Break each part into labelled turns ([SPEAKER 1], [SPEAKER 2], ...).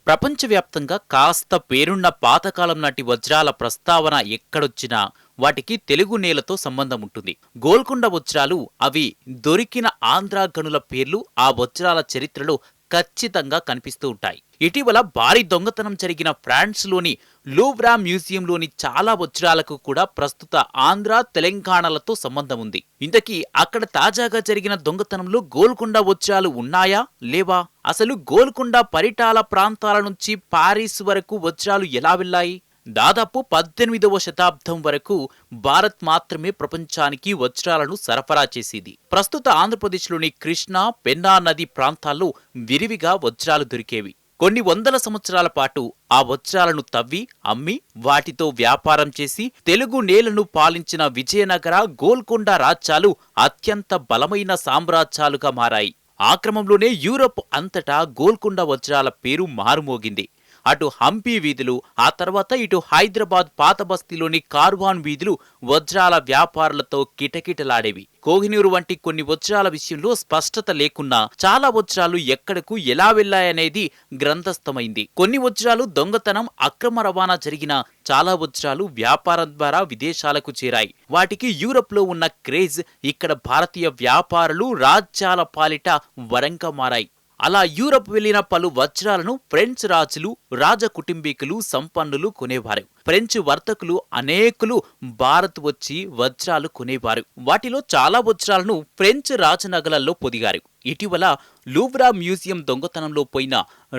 [SPEAKER 1] ప్రపంచవ్యాప్తంగా కాస్త పేరున్న పాతకాలం నాటి వజ్రాల ప్రస్తావన ఎక్కడొచ్చినా వాటికి తెలుగు నేలతో సంబంధం ఉంటుంది. గోల్కొండ వజ్రాలు అవి దొరికిన ఆంధ్రా గనుల పేర్లు ఆ వజ్రాల చరిత్రలో ఖచ్చితంగా కనిపిస్తూ ఉంటాయి. ఇటీవల భారీ దొంగతనం జరిగిన ఫ్రాన్స్లోని లూవ్రా మ్యూజియంలోని చాలా వజ్రాలకు కూడా ప్రస్తుత ఆంధ్ర, తెలంగాణలతో సంబంధం ఉంది. ఇంతకీ అక్కడ తాజాగా జరిగిన దొంగతనంలో గోల్కొండ వజ్రాలు ఉన్నాయా లేవా? అసలు గోల్కొండ పరిటాల ప్రాంతాల నుంచి పారిస్ వరకు వజ్రాలు ఎలా వెళ్లాయి? దాదాపు 18వ శతాబ్దం వరకు భారత్ మాత్రమే ప్రపంచానికి వజ్రాలను సరఫరా చేసేది. ప్రస్తుత ఆంధ్రప్రదేశ్లోని కృష్ణా, పెన్నా నది ప్రాంతాల్లో విరివిగా వజ్రాలు దొరికేవి. కొన్ని వందల సంవత్సరాల పాటు ఆ వజ్రాలను తవ్వి, అమ్మి, వాటితో వ్యాపారం చేసి తెలుగు నేలను పాలించిన విజయనగర, గోల్కొండ రాజ్యాలు అత్యంత బలమైన సామ్రాజ్యాలుగా మారాయి. ఆ క్రమంలోనే యూరప్ అంతటా గోల్కొండ వజ్రాల పేరు మారుమోగింది. అటు హంపీ వీధులు, ఆ తర్వాత ఇటు హైదరాబాద్ పాత బస్తీలోని కార్వాన్ వీధులు వజ్రాల వ్యాపారులతో కిటకిటలాడేవి. కోహినూరు వంటి కొన్ని వజ్రాల విషయంలో స్పష్టత లేకున్నా చాలా వజ్రాలు ఎక్కడకు ఎలా వెళ్లాయనేది గ్రంథస్థమైంది. కొన్ని వజ్రాలు దొంగతనం, అక్రమ రవాణా జరిగిన, చాలా వజ్రాలు వ్యాపారం ద్వారా విదేశాలకు చేరాయి. వాటికి యూరప్ లో ఉన్న క్రేజ్ ఇక్కడ భారతీయ వ్యాపారులు, రాజ్యాల పాలిట వరంగా మారాయి. అలా యూరప్ వెళ్లిన పలు వజ్రాలను ఫ్రెంచ్ రాజులు, రాజ కుటుంబీకులు, సంపన్నులు కొనేవారు. ఫ్రెంచ్ వర్తకులు అనేకులు భారత్ వచ్చి వజ్రాలు కొనేవారు. వాటిలో చాలా వజ్రాలను ఫ్రెంచ్ రాజనగలలో పొదిగారు. ఇటీవల లూవ్రా మ్యూజియం దొంగతనంలో పోయిన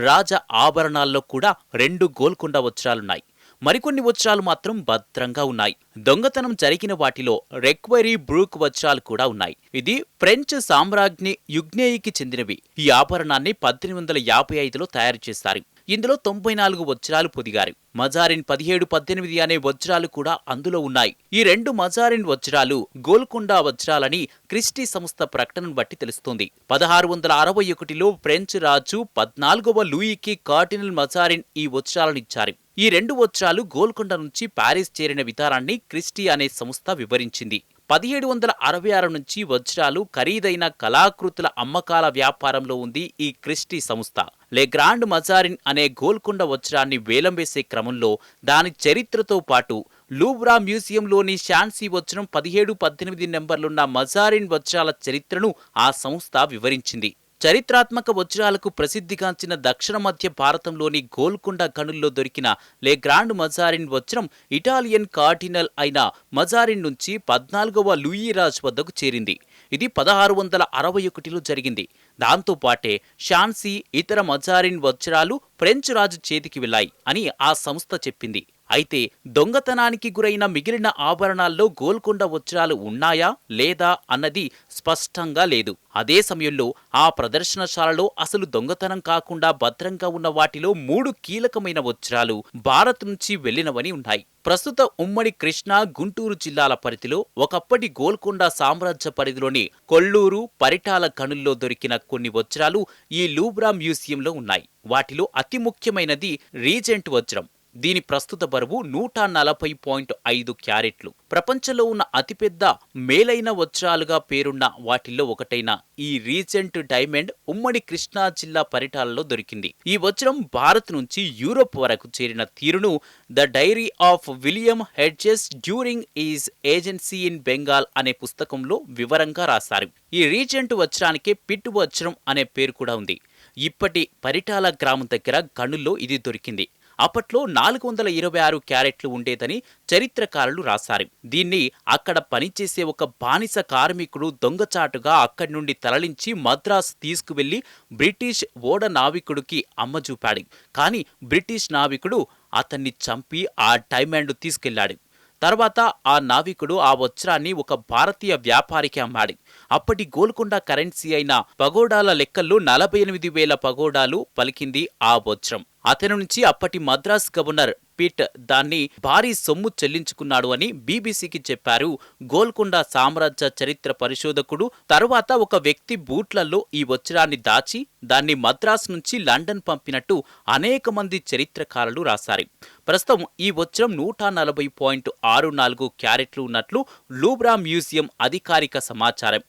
[SPEAKER 1] రాజ ఆభరణాల్లో కూడా 2 గోల్కొండ వజ్రాలున్నాయి. మరికొన్ని వజ్రాలు మాత్రం భద్రంగా ఉన్నాయి. దొంగతనం జరిగిన వాటిలో రెక్వైరీ బ్రూక్ వజ్రాలు కూడా ఉన్నాయి. ఇది ఫ్రెంచ్ సామ్రాజ్ఞి యుగ్నేయికి చెందినవి. ఈ ఆభరణాన్ని 1855లో తయారు చేశారు. ఇందులో 94 వజ్రాలు పొదిగారు. మజారిన్ 17, 18 అనే వజ్రాలు కూడా అందులో ఉన్నాయి. ఈ 2 మజారిన్ వజ్రాలు గోల్కొండ వజ్రాలని క్రిస్టీ సంస్థ ప్రకటనను బట్టి తెలుస్తోంది. 1661లో ఫ్రెంచ్ రాజు 14వ లూయికి కార్డినల్ మజారిన్ ఈ వజ్రాలనిచ్చారు. ఈ 2 వజ్రాలు గోల్కొండ నుంచి పారిస్ చేరిన విధానాన్ని క్రిస్టీ అనే సంస్థ వివరించింది. 1766 నుంచి వజ్రాలు, ఖరీదైన కళాకృతుల అమ్మకాల వ్యాపారంలో ఉంది ఈ క్రిస్టీ సంస్థ. లే గ్రాండ్ మజారిన్ అనే గోల్కొండ వజ్రాన్ని వేలం వేసే క్రమంలో దాని చరిత్రతో పాటు లూవ్రా మ్యూజియంలోని షాన్సీ వజ్రం 17, 18 నెంబర్లున్న మజారిన్ వజ్రాల చరిత్రను ఆ సంస్థ వివరించింది. చరిత్రాత్మక వజ్రాలకు ప్రసిద్ధిగాంచిన దక్షిణ మధ్య భారతంలోని గోల్కొండ గనుల్లో దొరికిన లే గ్రాండ్ మజారిన్ వజ్రం ఇటాలియన్ కార్డినల్ అయిన మజారిన్ నుంచి 14వ లూయి రాజ్ వద్దకు చేరింది. ఇది 1661లో జరిగింది. దాంతోపాటే షాన్సీ, ఇతర మజారిన్ వజ్రాలు ఫ్రెంచ్ రాజు చేతికి వెళ్లాయి అని ఆ సంస్థ చెప్పింది. అయితే దొంగతనానికి గురైన మిగిలిన ఆభరణాల్లో గోల్కొండ వజ్రాలు ఉన్నాయా లేదా అన్నది స్పష్టంగా లేదు. అదే సమయంలో ఆ ప్రదర్శనశాలలో అసలు దొంగతనం కాకుండా భద్రంగా ఉన్న వాటిలో 3 కీలకమైన వజ్రాలు భారత్ నుంచి వెళ్లినవని ఉన్నాయి. ప్రస్తుత ఉమ్మడి కృష్ణా, గుంటూరు జిల్లాల పరిధిలో ఒకప్పటి గోల్కొండ సామ్రాజ్య పరిధిలోని కొల్లూరు, పరిటాల గనుల్లో దొరికిన కొన్ని వజ్రాలు ఈ లూవ్రా మ్యూజియంలో ఉన్నాయి. వాటిలో అతి ముఖ్యమైనది రీజెంట్ వజ్రం. దీని ప్రస్తుత బరువు 140.5 క్యారెట్లు. ప్రపంచంలో ఉన్న అతిపెద్ద మేలైన వజ్రాలుగా పేరున్న వాటిల్లో ఒకటైన ఈ రీజెంట్ డైమండ్ ఉమ్మడి కృష్ణా జిల్లా పరిటాలలో దొరికింది. ఈ వజ్రం భారత్ నుంచి యూరోప్ వరకు చేరిన తీరును the diary of William hedges during is agency in Bengal అనే పుస్తకంలో వివరంగా రాశారు. ఈ రీజెంట్ వజ్రానికే పిట్ వజ్రం అనే పేరు కూడా ఉంది. ఇప్పటి పరిటాల గ్రామం దగ్గర గనుల్లో ఇది దొరికింది. అప్పట్లో 426 క్యారెట్లు ఉండేదని చరిత్రకారులు రాశారు. దీన్ని అక్కడ పనిచేసే ఒక బానిస కార్మికుడు దొంగచాటుగా అక్కడి నుండి తరలించి మద్రాసు తీసుకువెళ్లి బ్రిటిష్ ఓడ నావికుడికి అమ్మజూపాడు. కానీ బ్రిటిష్ నావికుడు అతన్ని చంపి ఆ డైమండ్ తీసుకెళ్లాడు. తర్వాత ఆ నావికుడు ఆ వజ్రాన్ని ఒక భారతీయ వ్యాపారికి అమ్మాడు. అప్పటి గోల్కొండ కరెన్సీ అయిన పగోడాల లెక్కల్లో 48,000 పగోడాలు పలికింది ఆ వజ్రం. అతని నుంచి అప్పటి మద్రాస్ గవర్నర్ పిట్ దాన్ని భారీ సొమ్ము చెల్లించుకున్నాడు అని బీబీసీకి చెప్పారు గోల్కొండ సామ్రాజ్య చరిత్ర పరిశోధకుడు. తరువాత ఒక వ్యక్తి బూట్లలో ఈ వజ్రాన్ని దాచి దాన్ని మద్రాస్ నుంచి లండన్ పంపినట్టు అనేక మంది చరిత్రకారులు రాశారు. ప్రస్తుతం ఈ వజ్రం 140.64 క్యారెట్లు ఉన్నట్లు లూవ్రా మ్యూజియం అధికారిక సమాచారం.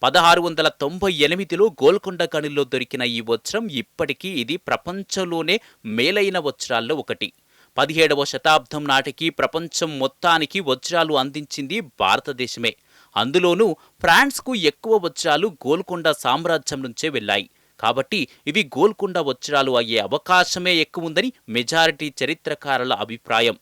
[SPEAKER 1] 1698లో గోల్కొండ గనుల్లో దొరికిన ఈ వజ్రం ఇప్పటికీ ఇది ప్రపంచంలోనే మేలైన వజ్రాల్లో ఒకటి. 17వ శతాబ్దం నాటికి ప్రపంచం మొత్తానికి వజ్రాలు అందించింది భారతదేశమే. అందులోనూ ఫ్రాన్స్కు ఎక్కువ వజ్రాలు గోల్కొండ సామ్రాజ్యం నుంచే వెళ్లాయి. కాబట్టి ఇవి గోల్కొండ వజ్రాలు అయ్యే అవకాశమే ఎక్కువుందని మెజారిటీ చరిత్రకారుల అభిప్రాయం.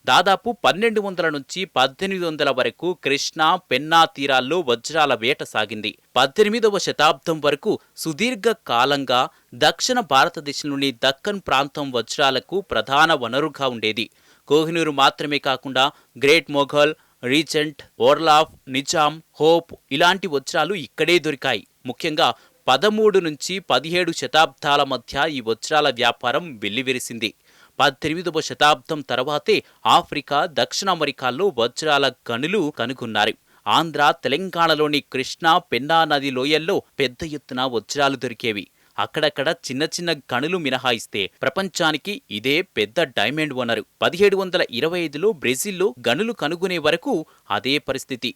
[SPEAKER 1] దాదాపు 1200 నుంచి 1800 వరకు కృష్ణా, పెన్నా తీరాల్లో వజ్రాల వేట సాగింది. 18వ శతాబ్దం వరకు సుదీర్ఘ కాలంగా దక్షిణ భారతదేశంలోని దక్కన్ ప్రాంతం వజ్రాలకు ప్రధాన వనరుగా ఉండేది. కోహినూరు మాత్రమే కాకుండా Great Mughal, Regent, Orlov, Nizam, Hope ఇలాంటి వజ్రాలు ఇక్కడే దొరికాయి. ముఖ్యంగా 13 నుంచి 17 శతాబ్దాల మధ్య ఈ వజ్రాల వ్యాపారం వెల్లివిరిసింది. 18వ శతాబ్దం తర్వాతే ఆఫ్రికా, దక్షిణ అమెరికాల్లో వజ్రాల గనులు కనుగొన్నారు. ఆంధ్ర, తెలంగాణలోని కృష్ణా, పెన్నా నది లోయల్లో పెద్ద ఎత్తున వజ్రాలు దొరికేవి. అక్కడక్కడ చిన్న చిన్న గనులు మినహాయిస్తే ప్రపంచానికి ఇదే పెద్ద డైమండ్ వనరు. 1725లో బ్రెజిల్లో గనులు కనుగొనే వరకు అదే పరిస్థితి.